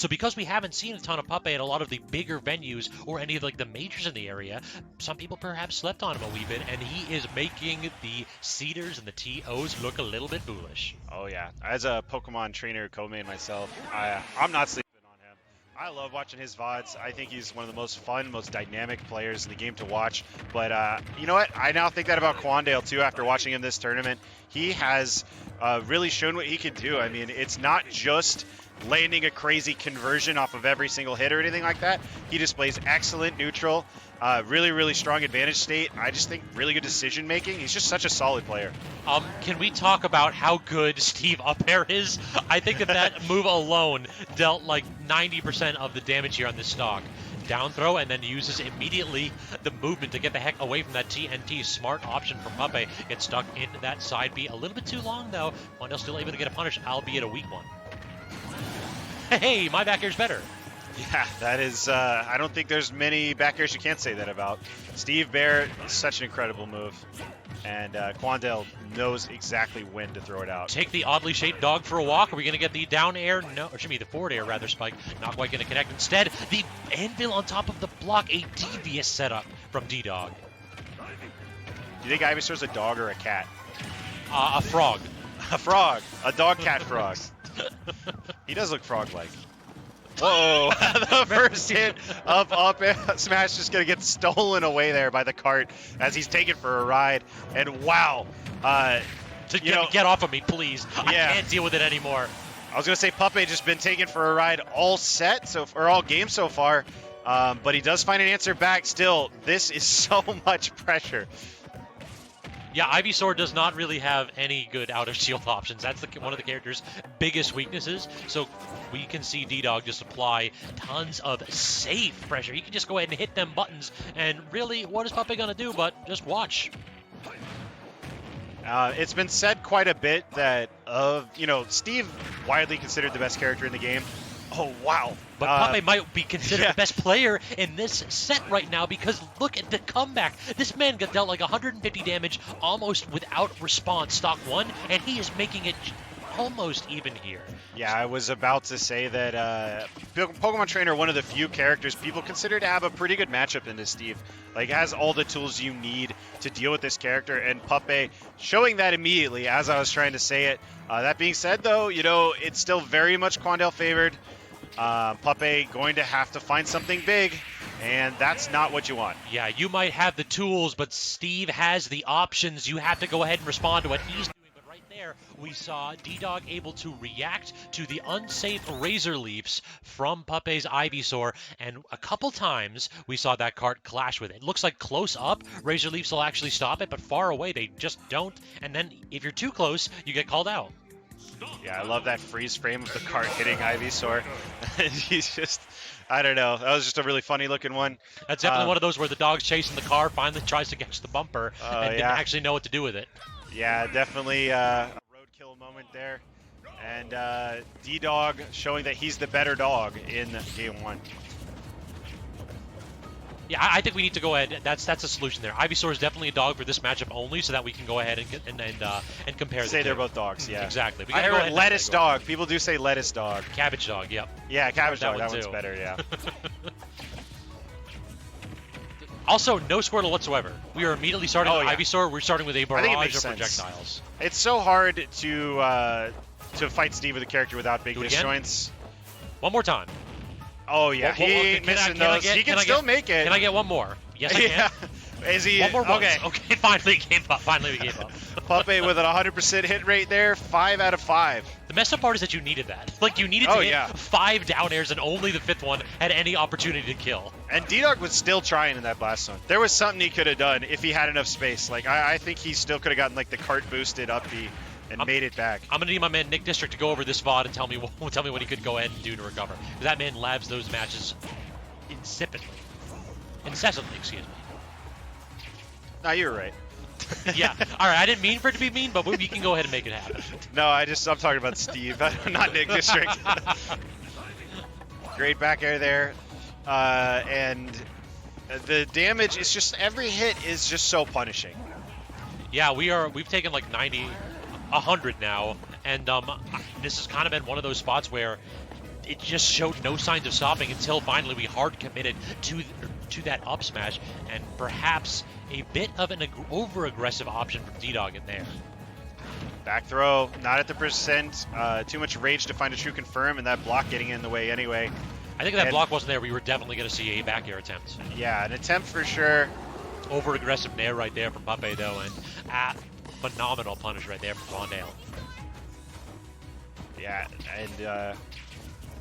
So because we haven't seen a ton of Puppeh at a lot of the bigger venues or any of like the majors in the area, some people perhaps slept on him a wee bit, and he is making the Cedars and the TOs look a little bit foolish. Oh yeah, as a Pokemon trainer co-main myself, I'm not sleeping on him. I love watching his VODs. I think he's one of the most fun, most dynamic players in the game to watch. But you know what? I now think that about Quandale too after watching him this tournament. He has really shown what he can do. I mean, it's not just landing a crazy conversion off of every single hit or anything like that. He displays excellent neutral, really, really strong advantage state. I just think really good decision making. He's just such a solid player. Can we talk about how good Steve up air is? I think that move alone dealt like 90% of the damage here on this stock. Down throw, and then uses immediately the movement to get the heck away from that TNT. Smart option from Puppeh. Gets stuck in that side B. A little bit too long though. Quandale still able to get a punish, albeit a weak one. Hey, my back air's better. Yeah, that is, I don't think there's many back airs you can't say that about. Steve Bear, such an incredible move. And Quandale knows exactly when to throw it out. Take the oddly shaped dog for a walk. Are we going to get the down air? No, or should be the forward air rather, Spike. Not quite going to connect. Instead, the anvil on top of the block. A devious setup from D-Dog. Do you think Ivysaur's a dog or a cat? A frog. A frog. A dog-cat frog. He does look frog-like. Whoa! The first hit of up smash just gonna get stolen away there by the cart as he's taken for a ride. And wow, get off of me, please. Yeah. I can't deal with it anymore. I was gonna say Puppeh just been taken for a ride all set, or all game so far, but he does find an answer back. Still, this is so much pressure. Yeah, Ivysaur does not really have any good outer shield options. That's one of the character's biggest weaknesses. So we can see D-Dog just apply tons of safe pressure. He can just go ahead and hit them buttons. And really, what is Puppeh going to do but just watch? It's been said quite a bit that, Steve widely considered the best character in the game. Oh, wow. But Puppeh might be considered the best player in this set right now because look at the comeback. This man got dealt like 150 damage almost without response stock 1, and he is making it almost even here. Yeah, I was about to say that Pokemon Trainer, one of the few characters people consider to have a pretty good matchup into Steve. Like, has all the tools you need to deal with this character, and Puppeh showing that immediately as I was trying to say it. That being said, though, it's still very much Quandale favored. Puppeh going to have to find something big, and that's not what you want. Yeah, you might have the tools, but Steve has the options. You have to go ahead and respond to what he's doing. But right there, we saw D-Dog able to react to the unsafe Razor Leafs from Puppeh's Ivysaur, and a couple times we saw that cart clash with it. It looks like close up, Razor Leafs will actually stop it, but far away, they just don't. And then if you're too close, you get called out. Yeah, I love that freeze frame of the cart hitting Ivysaur. He's just, I don't know. That was just a really funny looking one. That's definitely one of those where the dog's chasing the car, finally tries to catch the bumper, and didn't actually know what to do with it. Yeah, definitely a roadkill moment there. And D-Dog showing that he's the better dog in GameON. Yeah, I think we need to go ahead. That's a solution there. Ivysaur is definitely a dog for this matchup only, so that we can go ahead and compare. Say they're both dogs. Yeah, exactly. I heard lettuce dog. People do say lettuce dog. Cabbage dog. Yep. Yeah, cabbage dog. That one's better. Yeah. Also, no Squirtle whatsoever. We are immediately starting with Ivysaur. We're starting with a barrage of projectiles. It's so hard to fight Steve with a character without big disjoints. One more time. Oh, yeah. He ain't missing those. He can still make it. Can I get one more? Yes, I can. Is he? One more okay. Okay, finally we gave up. Finally we gave up. Puppeh with an 100% hit rate there, 5 out of 5. The messed up part is that you needed that. Like, you needed to hit 5 down airs, and only the 5th one had any opportunity to kill. And D-Dog was still trying in that blast zone. There was something he could have done if he had enough space. Like, I think he still could have gotten, like, the cart boosted up B and made it back. I'm going to need my man Nick District to go over this VOD and tell me what he could go ahead and do to recover. Because that man labs those matches incessantly, excuse me. No, you're right. Yeah. All right. I didn't mean for it to be mean, but we can go ahead and make it happen. No, I'm talking about Steve, not Nick District. Great back air there. And the damage is just, every hit is just so punishing. Yeah, we've taken like 90, 100 now. And this has kind of been one of those spots where it just showed no signs of stopping until finally we hard committed to that up smash, and perhaps a bit of an over-aggressive option from D-Dog in there. Back throw, not at the percent. Too much rage to find a true confirm, and that block getting in the way anyway. I think if that block wasn't there, we were definitely going to see a back air attempt. Yeah, an attempt for sure. Over-aggressive nair right there from Puppeh, though, and phenomenal punish right there from Quandale. Yeah, and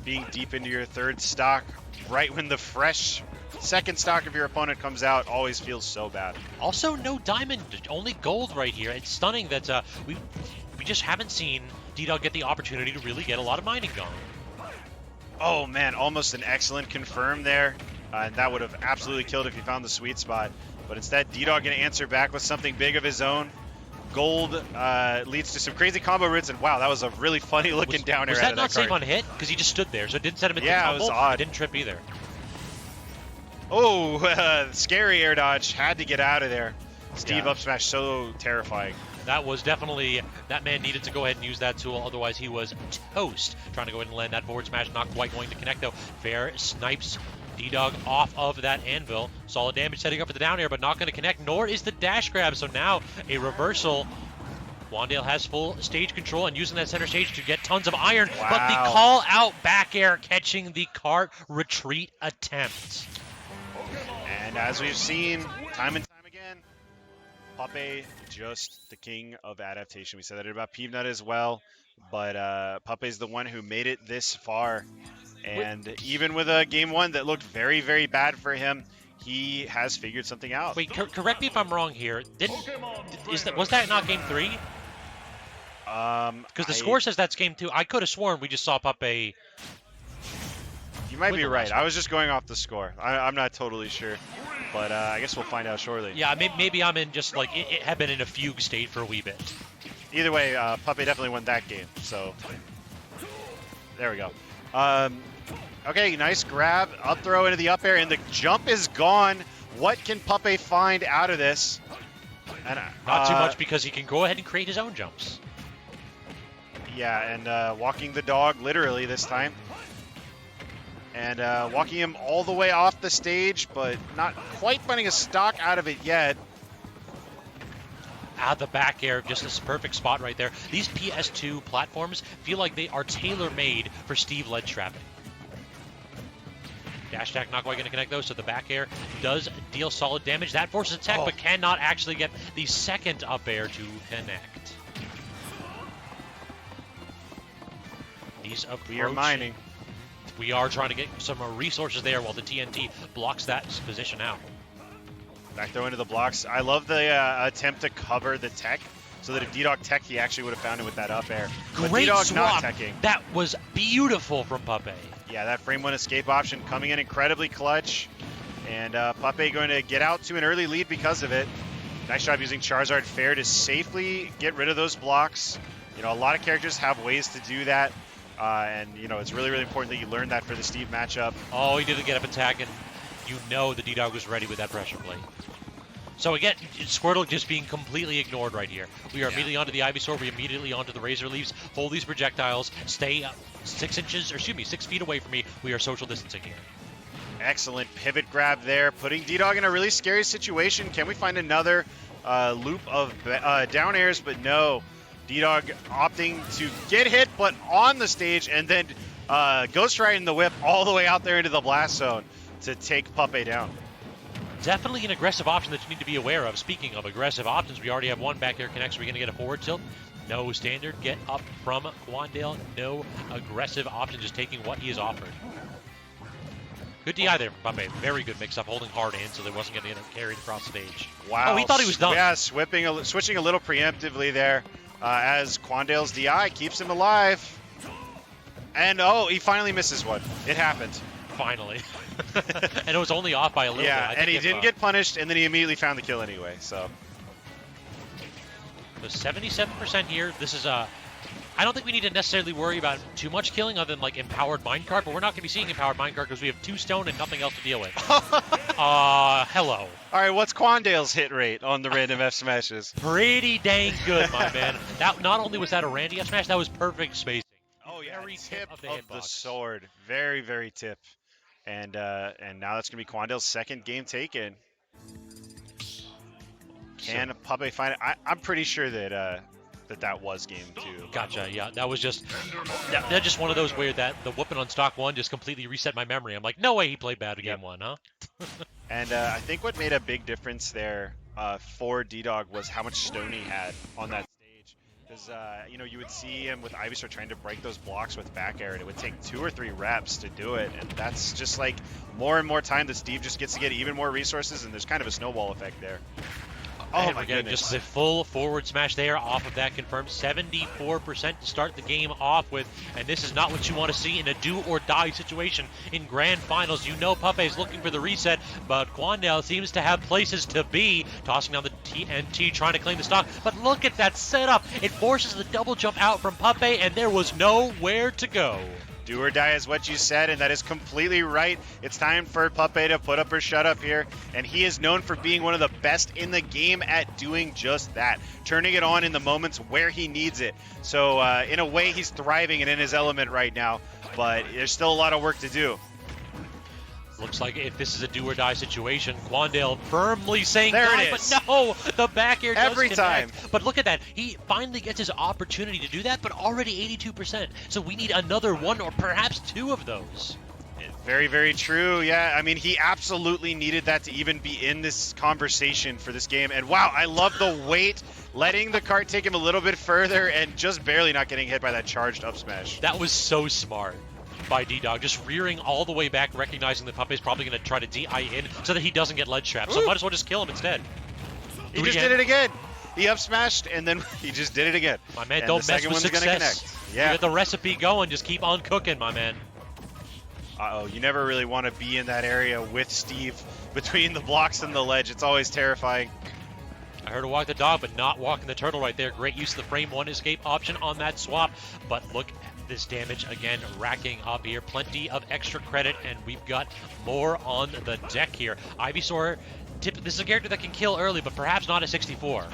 being deep into your third stock, right when the fresh second stock of your opponent comes out, always feels so bad. Also, no diamond, only gold right here. It's stunning that we just haven't seen D-Dog get the opportunity to really get a lot of mining going. Oh man, almost an excellent confirm there. And that would have absolutely killed if he found the sweet spot. But instead, D-Dog going to answer back with something big of his own. Gold leads to some crazy combo routes, and wow, that was a really funny looking down air. Was that not safe on hit? Because he just stood there, so it didn't set him into the tumble. Yeah, it was odd. It didn't trip either. Oh, scary air dodge. Had to get out of there. Steve Yeah. up smash, so terrifying. That was definitely, that man needed to go ahead and use that tool, otherwise he was toast. Trying to go ahead and land that forward smash, not quite going to connect though. Fair snipes D-Dog off of that anvil. Solid damage setting up for the down air, but not going to connect, nor is the dash grab. So now a reversal. Quandale has full stage control and using that center stage to get tons of iron, Wow. but the call out back air catching the cart retreat attempt. And as we've seen time and time again, Puppeh just the king of adaptation. We said that about Peanut as well, but Puppeh's the one who made it this far. And even with a game one that looked very, very bad for him, he has figured something out. Wait, correct me if I'm wrong here. Was that not game 3? Because the score says that's game 2. I could have sworn we just saw Puppeh. You might be right. I was just going off the score. I'm not totally sure, but I guess we'll find out shortly. Yeah, maybe I'm in just like it had been in a fugue state for a wee bit. Either way, Puppeh definitely won that game. So there we go. Okay, nice grab, up throw into the up air, and the jump is gone. What can Puppeh find out of this? And, Not too much, because he can go ahead and create his own jumps. Yeah, and walking the dog literally this time. And walking him all the way off the stage, but not quite finding a stock out of it yet. The back air, just this perfect spot right there. These PS2 platforms feel like they are tailor-made for Steve ledge trapping. Dash attack not quite going to connect though, so the back air does deal solid damage. That forces attack, but cannot actually get the second up air to connect. These We are mining. We are trying to get some resources there while the TNT blocks that position out. Back throw into the blocks. I love the attempt to cover the tech, so that if D-Dog tech, he actually would have found it with that up air. But Great D-Dog swap. not teching. That was beautiful from Puppeh. Yeah, that frame one escape option coming in incredibly clutch. And Puppeh going to get out to an early lead because of it. Nice job using Charizard Fair to safely get rid of those blocks. You know, a lot of characters have ways to do that. And, you know, it's really, really important that you learn that for the Steve matchup. Oh, he didn't get up attack, and you know the D-Dog was ready with that pressure plate. So again, Squirtle just being completely ignored right here. We are immediately onto the Ivysaur, we immediately onto the Razor Leaves, hold these projectiles, stay 6 feet away from me. We are social distancing here. Excellent pivot grab there, putting D-Dog in a really scary situation. Can we find another loop of down airs? But no. D-Dog opting to get hit, but on the stage, and then Ghost Riding the whip all the way out there into the blast zone to take Puppeh down. Definitely an aggressive option that you need to be aware of. Speaking of aggressive options, we already have one back air connects. We're going to get a forward tilt. No standard get up from Quandale. No aggressive option, just taking what he is offered. Good DI there from Puppeh. Very good mix-up, holding hard in so they wasn't getting carried across the stage. Wow. Oh, he thought he was done. Yeah, switching a little preemptively there as Quandale's DI keeps him alive. And, oh, he finally misses one. It happened. Finally. And it was only off by a little bit. Yeah, and he didn't get punished, and then he immediately found the kill anyway, so. The 77% here, this is I don't think we need to necessarily worry about too much killing other than like empowered minecart, but we're not going to be seeing empowered minecart because we have 2 stone and nothing else to deal with. Hello. All right, what's Quandale's hit rate on the random F smashes? Pretty dang good, my man. That not only was that a Randy F smash, that was perfect spacing. Oh very tip of the of the hitbox. sword. Very, very tip. And now that's going to be Quandale's second game taken. Can Puppeh find it? I'm pretty sure that that was game 2. Gotcha. Yeah, that was just that's just one of those where that the whooping on stock 1 just completely reset my memory. I'm like, no way he played bad at game 1, huh? And I think what made a big difference there for D-Dog was how much stone he had on that stage. Because, you know, you would see him with Ivysaur trying to break those blocks with back air, and it would take 2 or 3 reps to do it. And that's just like more and more time that Steve just gets to get even more resources, and there's kind of a snowball effect there. Oh my goodness. Just the full forward smash there off of that confirmed 74% to start the game off with. And this is not what you want to see in a do or die situation in grand finals. You know Puppeh is looking for the reset, but Quandale seems to have places to be. Tossing down the TNT, trying to claim the stock. But look at that setup. It forces the double jump out from Puppeh, and there was nowhere to go. Do or die is what you said, and that is completely right. It's time for Puppeh to put up or shut up here, and he is known for being one of the best in the game at doing just that, turning it on in the moments where he needs it. So in a way, he's thriving and in his element right now, but there's still a lot of work to do. Looks like if this is a do or die situation, Quandale firmly saying there die, it is. But no, the back air does every connect. time. But look at that, he finally gets his opportunity to do that, but already 82%. So we need another 1 or perhaps 2 of those. Very, very true. Yeah, I mean, he absolutely needed that to even be in this conversation for this game. And wow, I love the weight, letting the cart take him a little bit further and just barely not getting hit by that charged up smash. That was so smart by D-Dog, just rearing all the way back, recognizing that Puppeh is probably going to try to DI in so that he doesn't get ledge trapped. So might as well just kill him instead. He just did it again. He up smashed and then he just did it again. My man, don't mess with success. Yeah. You get the recipe going, just keep on cooking, my man. Uh-oh, you never really want to be in that area with Steve between the blocks and the ledge. It's always terrifying. I heard to walk the dog, but not walking the turtle right there. Great use of the frame 1 escape option on that swap. But look at this damage again, racking up here. Plenty of extra credit, and we've got more on the deck here. Ivysaur, this is a character that can kill early, but perhaps not at 64.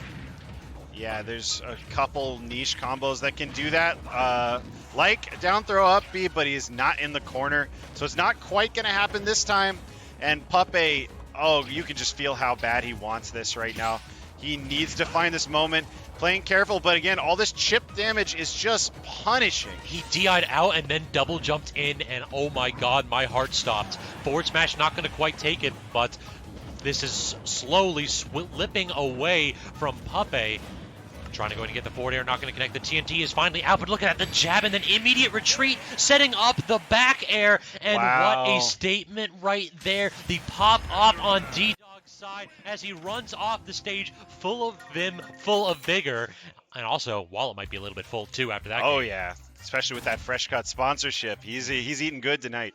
Yeah, there's a couple niche combos that can do that. Like down throw up B, but he's not in the corner. So it's not quite going to happen this time. And Puppeh, oh, you can just feel how bad he wants this right now. He needs to find this moment. Playing careful, but again, all this chip damage is just punishing. He DI'd out and then double jumped in, and oh my god, my heart stopped. Forward smash not going to quite take it, but this is slowly slipping away from Puppeh. Trying to go in and get the forward air, not going to connect. The TNT is finally out, but look at that, the jab and then immediate retreat, setting up the back air, and wow. What a statement right there. The pop off on D-Dog's side as he runs off the stage full of vim, full of vigor, and also wallet might be a little bit full too after that Oh game. yeah, especially with that Fresh Cut sponsorship. He's eating good tonight.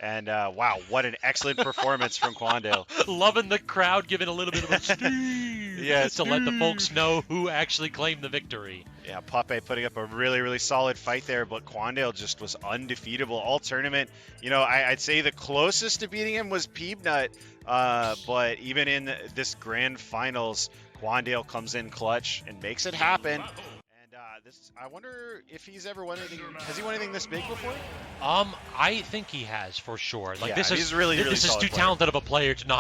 And wow, what an excellent performance from Quandale. Loving the crowd giving a little bit of a Steve yes, to let the folks know who actually claimed the victory. Yeah, Puppeh putting up a really, really solid fight there, but Quandale just was undefeatable all tournament. You know, I'd say the closest to beating him was Peebnut, but even in this grand finals, Quandale comes in clutch and makes it happen. I wonder if he's ever won anything. Has he won anything this big before? I think he has for sure. Like yeah, this is really this is too player. talented of a player to not